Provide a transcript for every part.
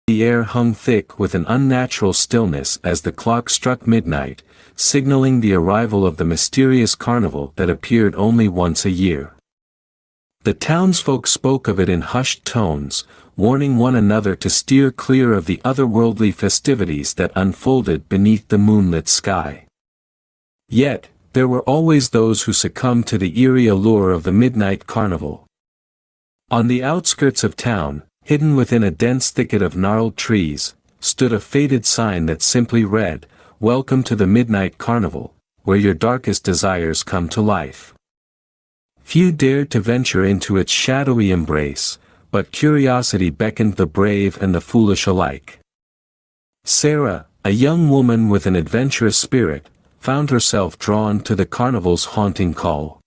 The air hung thick with an unnatural stillness as the clock struck midnight, signaling the arrival of the mysterious carnival that appeared only once a year. The townsfolk spoke of it in hushed tones, warning one another to steer clear of the otherworldly festivities that unfolded beneath the moonlit sky. Yet, there were always those who succumbed to the eerie allure of the midnight carnival. On the outskirts of town, hidden within a dense thicket of gnarled trees, stood a faded sign that simply read, "Welcome to the Midnight Carnival, where your darkest desires come to life." Few dared to venture into its shadowy embrace, but curiosity beckoned the brave and the foolish alike. Sarah, a young woman with an adventurous spirit, found herself drawn to the carnival's haunting call.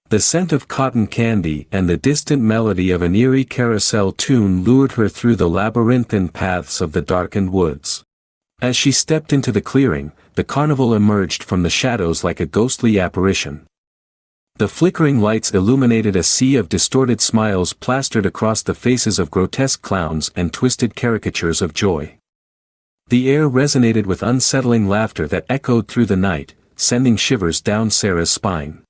The scent of cotton candy and the distant melody of an eerie carousel tune lured her through the labyrinthine paths of the darkened woods. As she stepped into the clearing, the carnival emerged from the shadows like a ghostly apparition. The flickering lights illuminated a sea of distorted smiles plastered across the faces of grotesque clowns and twisted caricatures of joy. The air resonated with unsettling laughter that echoed through the night, sending shivers down Sarah's spine.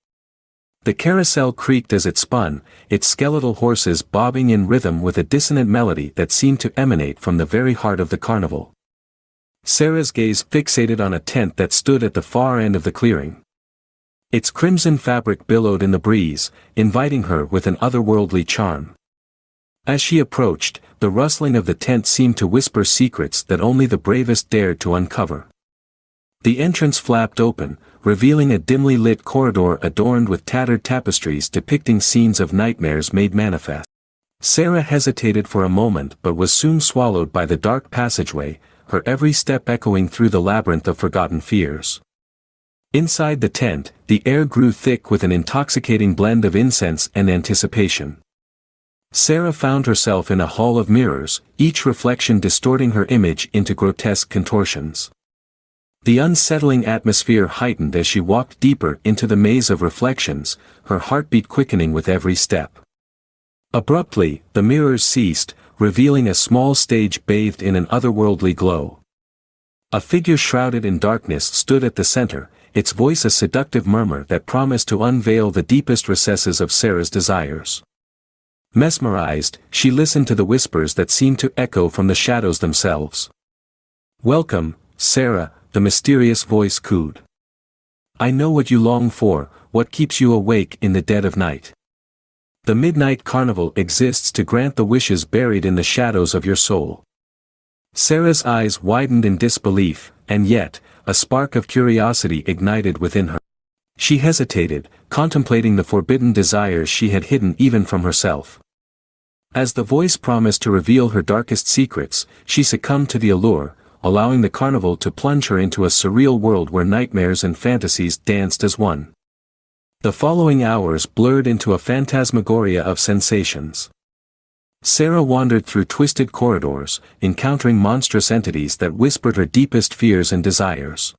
The carousel creaked as it spun, its skeletal horses bobbing in rhythm with a dissonant melody that seemed to emanate from the very heart of the carnival. Sarah's gaze fixated on a tent that stood at the far end of the clearing. Its crimson fabric billowed in the breeze, inviting her with an otherworldly charm. As she approached, the rustling of the tent seemed to whisper secrets that only the bravest dared to uncover. The entrance flapped open, revealing a dimly lit corridor adorned with tattered tapestries depicting scenes of nightmares made manifest. Sarah hesitated for a moment but was soon swallowed by the dark passageway, her every step echoing through the labyrinth of forgotten fears. Inside the tent, the air grew thick with an intoxicating blend of incense and anticipation. Sarah found herself in a hall of mirrors, each reflection distorting her image into grotesque contortions. The unsettling atmosphere heightened as she walked deeper into the maze of reflections, her heartbeat quickening with every step. Abruptly, the mirrors ceased, revealing a small stage bathed in an otherworldly glow. A figure shrouded in darkness stood at the center, its voice a seductive murmur that promised to unveil the deepest recesses of Sarah's desires. Mesmerized, she listened to the whispers that seemed to echo from the shadows themselves. "Welcome, Sarah," the mysterious voice cooed. "I know what you long for, what keeps you awake in the dead of night. The Midnight Carnival exists to grant the wishes buried in the shadows of your soul." Sarah's eyes widened in disbelief, and yet, a spark of curiosity ignited within her. She hesitated, contemplating the forbidden desires she had hidden even from herself. As the voice promised to reveal her darkest secrets, she succumbed to the allure, allowing the carnival to plunge her into a surreal world where nightmares and fantasies danced as one. The following hours blurred into a phantasmagoria of sensations. Sarah wandered through twisted corridors, encountering monstrous entities that whispered her deepest fears and desires.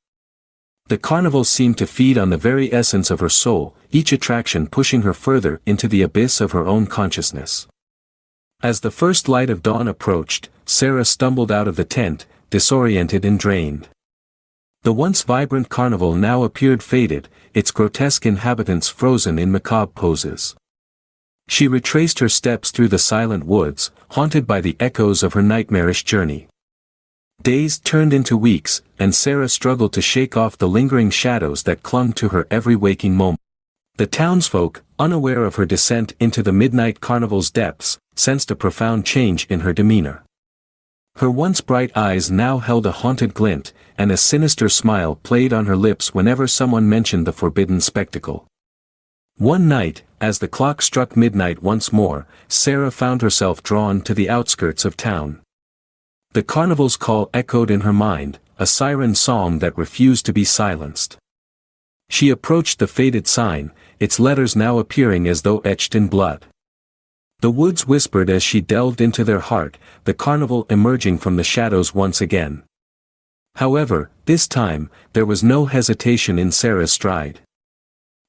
The carnival seemed to feed on the very essence of her soul, each attraction pushing her further into the abyss of her own consciousness. As the first light of dawn approached, Sarah stumbled out of the tent, disoriented and drained. The once vibrant carnival now appeared faded, its grotesque inhabitants frozen in macabre poses. She retraced her steps through the silent woods, haunted by the echoes of her nightmarish journey. Days turned into weeks, and Sarah struggled to shake off the lingering shadows that clung to her every waking moment. The townsfolk, unaware of her descent into the midnight carnival's depths, sensed a profound change in her demeanor. Her once bright eyes now held a haunted glint, and a sinister smile played on her lips whenever someone mentioned the forbidden spectacle. One night, as the clock struck midnight once more, Sarah found herself drawn to the outskirts of town. The carnival's call echoed in her mind, a siren song that refused to be silenced. She approached the faded sign, its letters now appearing as though etched in blood. The woods whispered as she delved into their heart, the carnival emerging from the shadows once again. However, this time, there was no hesitation in Sarah's stride.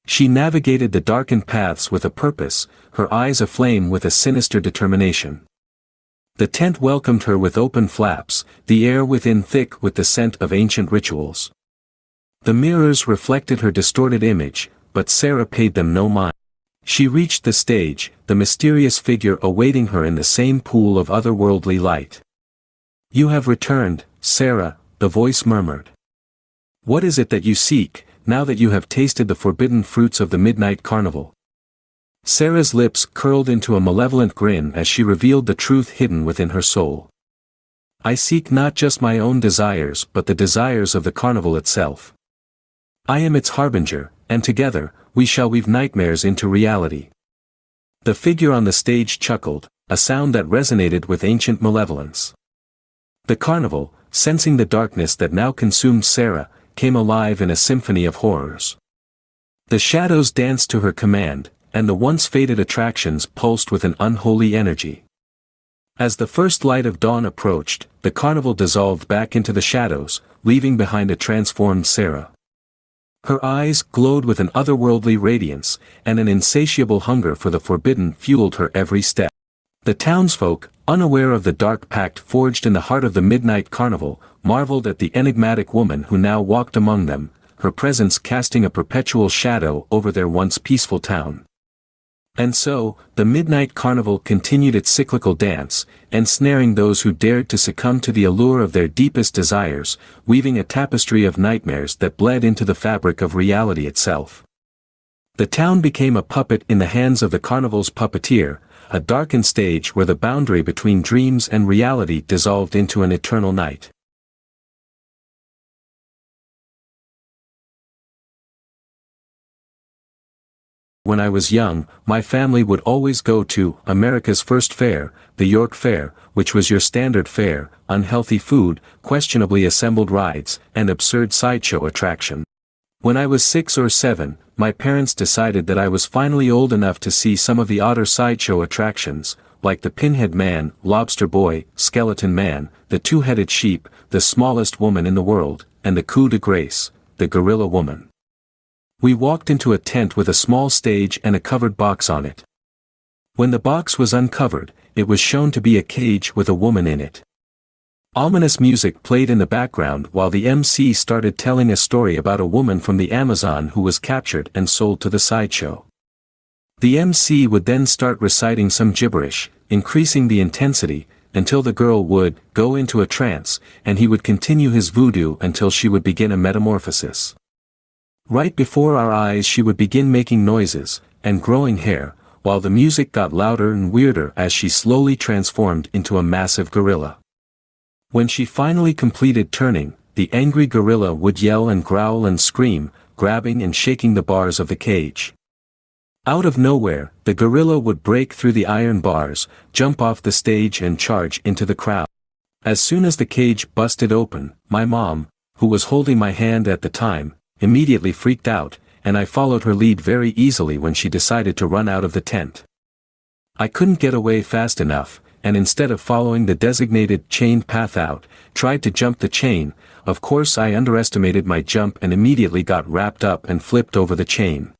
She navigated the darkened paths with a purpose, her eyes aflame with a sinister determination. The tent welcomed her with open flaps, the air within thick with the scent of ancient rituals. The mirrors reflected her distorted image, but Sarah paid them no mind. She reached the stage, the mysterious figure awaiting her in the same pool of otherworldly light. "You have returned, Sarah," the voice murmured. "What is it that you seek, now that you have tasted the forbidden fruits of the midnight carnival?" Sarah's lips curled into a malevolent grin as she revealed the truth hidden within her soul. "I seek not just my own desires but the desires of the carnival itself. I am its harbinger, and together, we shall weave nightmares into reality." The figure on the stage chuckled, a sound that resonated with ancient malevolence. The carnival, sensing the darkness that now consumed Sarah, came alive in a symphony of horrors. The shadows danced to her command, and the once faded attractions pulsed with an unholy energy. As the first light of dawn approached, the carnival dissolved back into the shadows, leaving behind a transformed Sarah. Her eyes glowed with an otherworldly radiance, and an insatiable hunger for the forbidden fueled her every step. The townsfolk, unaware of the dark pact forged in the heart of the midnight carnival, marveled at the enigmatic woman who now walked among them, her presence casting a perpetual shadow over their once peaceful town. And so, the midnight carnival continued its cyclical dance, ensnaring those who dared to succumb to the allure of their deepest desires, weaving a tapestry of nightmares that bled into the fabric of reality itself. The town became a puppet in the hands of the carnival's puppeteer, a darkened stage where the boundary between dreams and reality dissolved into an eternal night. When I was young, my family would always go to America's first fair, the York Fair, which was your standard fare, unhealthy food, questionably assembled rides, and absurd sideshow attraction. When I was 6 or 7, my parents decided that I was finally old enough to see some of the odder sideshow attractions, like the Pinhead Man, Lobster Boy, Skeleton Man, the Two-Headed Sheep, the Smallest Woman in the World, and the Coup de Grace, the Gorilla Woman. We walked into a tent with a small stage and a covered box on it. When the box was uncovered, it was shown to be a cage with a woman in it. Ominous music played in the background while the MC started telling a story about a woman from the Amazon who was captured and sold to the sideshow. The MC would then start reciting some gibberish, increasing the intensity, until the girl would go into a trance, and he would continue his voodoo until she would begin a metamorphosis. Right before our eyes she would begin making noises, and growing hair, while the music got louder and weirder as she slowly transformed into a massive gorilla. When she finally completed turning, the angry gorilla would yell and growl and scream, grabbing and shaking the bars of the cage. Out of nowhere, the gorilla would break through the iron bars, jump off the stage and charge into the crowd. As soon as the cage busted open, my mom, who was holding my hand at the time, immediately freaked out, and I followed her lead very easily when she decided to run out of the tent. I couldn't get away fast enough, and instead of following the designated chained path out, tried to jump the chain. Of course I underestimated my jump and immediately got wrapped up and flipped over the chain.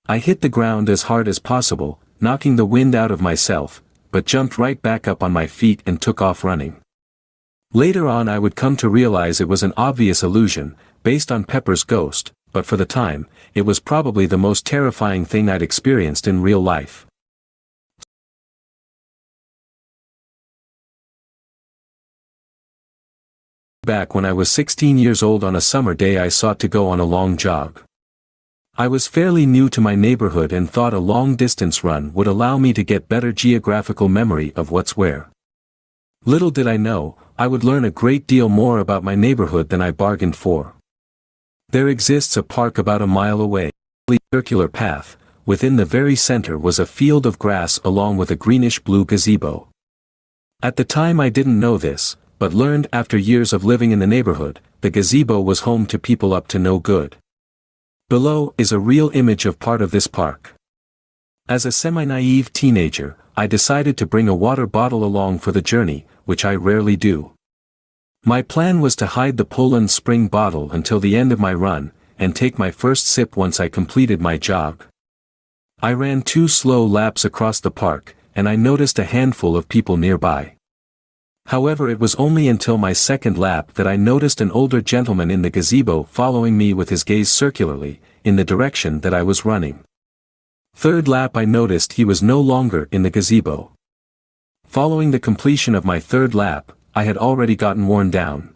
I hit the ground as hard as possible, knocking the wind out of myself, but jumped right back up on my feet and took off running. Later on I would come to realize it was an obvious illusion, based on Pepper's ghost, but for the time, it was probably the most terrifying thing I'd experienced in real life. Back when I was 16 years old on a summer day I sought to go on a long jog. I was fairly new to my neighborhood and thought a long-distance run would allow me to get better geographical memory of what's where. Little did I know, I would learn a great deal more about my neighborhood than I bargained for. There exists a park about a mile away, a circular path. Within the very center was a field of grass along with a greenish-blue gazebo. At the time I didn't know this, but learned after years of living in the neighborhood, the gazebo was home to people up to no good. Below is a real image of part of this park. As a semi-naive teenager, I decided to bring a water bottle along for the journey, which I rarely do. My plan was to hide the Poland Spring bottle until the end of my run, and take my first sip once I completed my jog. I ran 2 slow laps across the park, and I noticed a handful of people nearby. However, it was only until my second lap that I noticed an older gentleman in the gazebo following me with his gaze circularly, in the direction that I was running. Third lap, I noticed he was no longer in the gazebo. Following the completion of my third lap, I had already gotten worn down.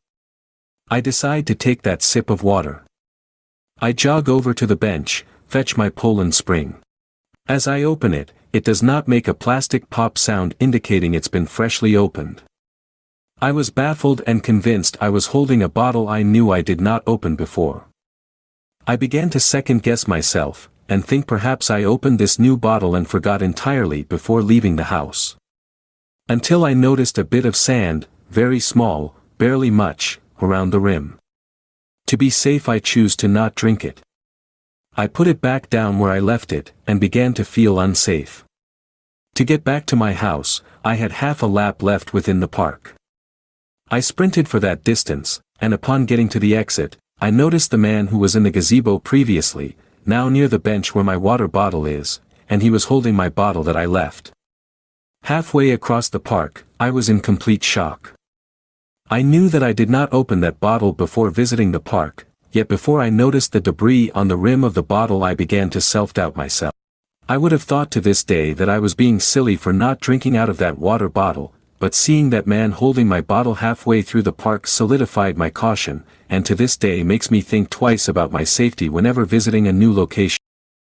I decide to take that sip of water. I jog over to the bench, fetch my pull and spring. As I open it, it does not make a plastic pop sound indicating it's been freshly opened. I was baffled and convinced I was holding a bottle I knew I did not open before. I began to second-guess myself, and think perhaps I opened this new bottle and forgot entirely before leaving the house. Until I noticed a bit of sand, very small, barely much, around the rim. To be safe, I choose to not drink it. I put it back down where I left it, and began to feel unsafe. To get back to my house, I had half a lap left within the park. I sprinted for that distance, and upon getting to the exit, I noticed the man who was in the gazebo previously, now near the bench where my water bottle is, and he was holding my bottle that I left. Halfway across the park, I was in complete shock. I knew that I did not open that bottle before visiting the park, yet before I noticed the debris on the rim of the bottle I began to self-doubt myself. I would have thought to this day that I was being silly for not drinking out of that water bottle, but seeing that man holding my bottle halfway through the park solidified my caution, and to this day makes me think twice about my safety whenever visiting a new location.